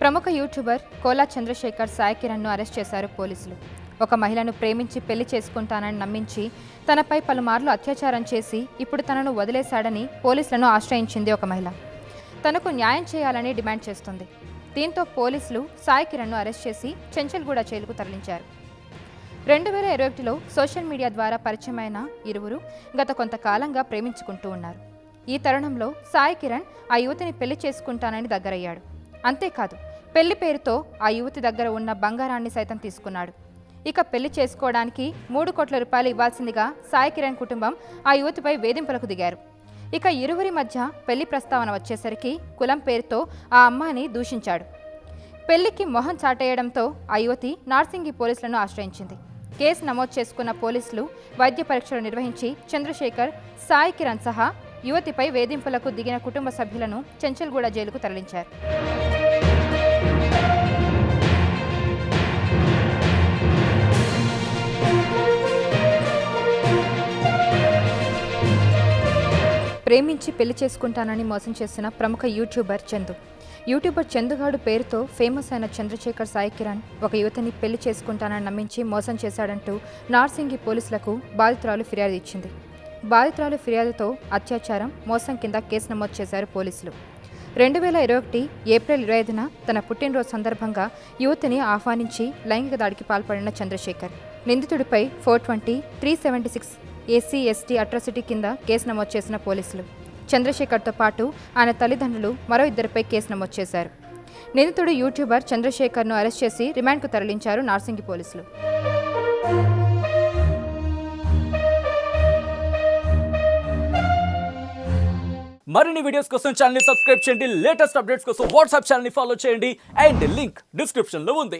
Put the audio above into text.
ప్రముఖ YouTuber Kola Chandrasekhar Sai కిరణ్ను arrest చేశారు పోలీసులు. ఒక మహిళను ప్రేమించి పెళ్లి చేసుకుంటానని నమ్మించి తనపై పలుమార్లు అత్యాచారం చేసి ఇప్పుడు తనను వదిలేశాడని పోలీసులను ఆశ్రయించింది ఒక మహిళ. తనకు న్యాయం చేయాలని డిమాండ్ చేస్తుంది. దీంతో పోలీసులు సాయి కిరణ్ను అరెస్ట్ చేసి చెంచల్గూడ జైలుకు తరలించారు. 2021లో సోషల్ మీడియా ద్వారా పరిచయమైన ఇరువురు గత కొంతకాలంగా ప్రేమించుకుంటూ ఉన్నారు. ఈ తరుణంలో సాయి కిరణ్ ఆ యువతిని పెళ్లి చేసుకుంటానని దగ్గరయ్యాడు. అంతేకాదు, పెళ్లి పేరుతో ఆ యువతి దగ్గర ఉన్న బంగారాన్ని సైతం తీసుకున్నాడు. ఇక పెళ్లి చేసుకోవడానికి 3 కోట్ల రూపాయలు ఇవ్వాల్సిందిగా సాయి కిరణ్ కుటుంబం ఆ యువతిపై వేధింపులకు దిగారు. ఇక ఇరువురి మధ్య పెళ్లి ప్రస్తావన వచ్చేసరికి కులం పేరుతో ఆ అమ్మాయిని దూషించాడు. పెళ్లికి మొహం చాటేయడంతో ఆ యువతి నార్సింగి పోలీసులను ఆశ్రయించింది. కేసు నమోదు చేసుకున్న పోలీసులు వైద్య పరీక్షలు నిర్వహించి చంద్రశేఖర్, సాయి కిరణ్ సహా యువతిపై వేధింపులకు దిగిన కుటుంబ సభ్యులను చెంచల్గూడ జైలుకు తరలించారు. ప్రేమించి పెళ్లి చేసుకుంటానని మోసం చేసిన ప్రముఖ యూట్యూబర్ చందు. యూట్యూబర్ చందుగాడు పేరుతో ఫేమస్ అయిన చంద్రశేఖర్ సాయి కిరణ్ ఒక యువతిని పెళ్లి చేసుకుంటానని నమ్మించి మోసం చేశాడంటూ నార్సింగి పోలీసులకు బాధితురాలు ఫిర్యాదు ఇచ్చింది. బాధితురాలు ఫిర్యాదుతో అత్యాచారం, మోసం కింద కేసు నమోదు చేశారు పోలీసులు. 2021 ఏప్రిల్ 25న తన పుట్టినరోజు సందర్భంగా యువతిని ఆహ్వానించి లైంగిక దాడికి పాల్పడిన చంద్రశేఖర్ నిందితుడిపై 420, 376 SC/ST అట్రాసిటీ కింద కేసు నమోదు చేసిన పోలీసులు చంద్రశేఖర్తో పాటు ఆయన తల్లిదండ్రులు మరో 2పై కేసు నమోదు చేశారు. నిందితుడు యూట్యూబర్ చంద్రశేఖర్ను అరెస్ట్ చేసి రిమాండ్కు తరలించారు నార్సింగి పోలీసులు. మరిన్ని వీడియోస్ కోసం ఛానల్ ని సబ్స్క్రైబ్ చేయండి. లేటెస్ట్ అప్డేట్స్ కోసం వాట్సాప్ ఛానల్ ని ఫాలో చేయండి. అండ్ లింక్ డిస్క్రిప్షన్ లో ఉంది.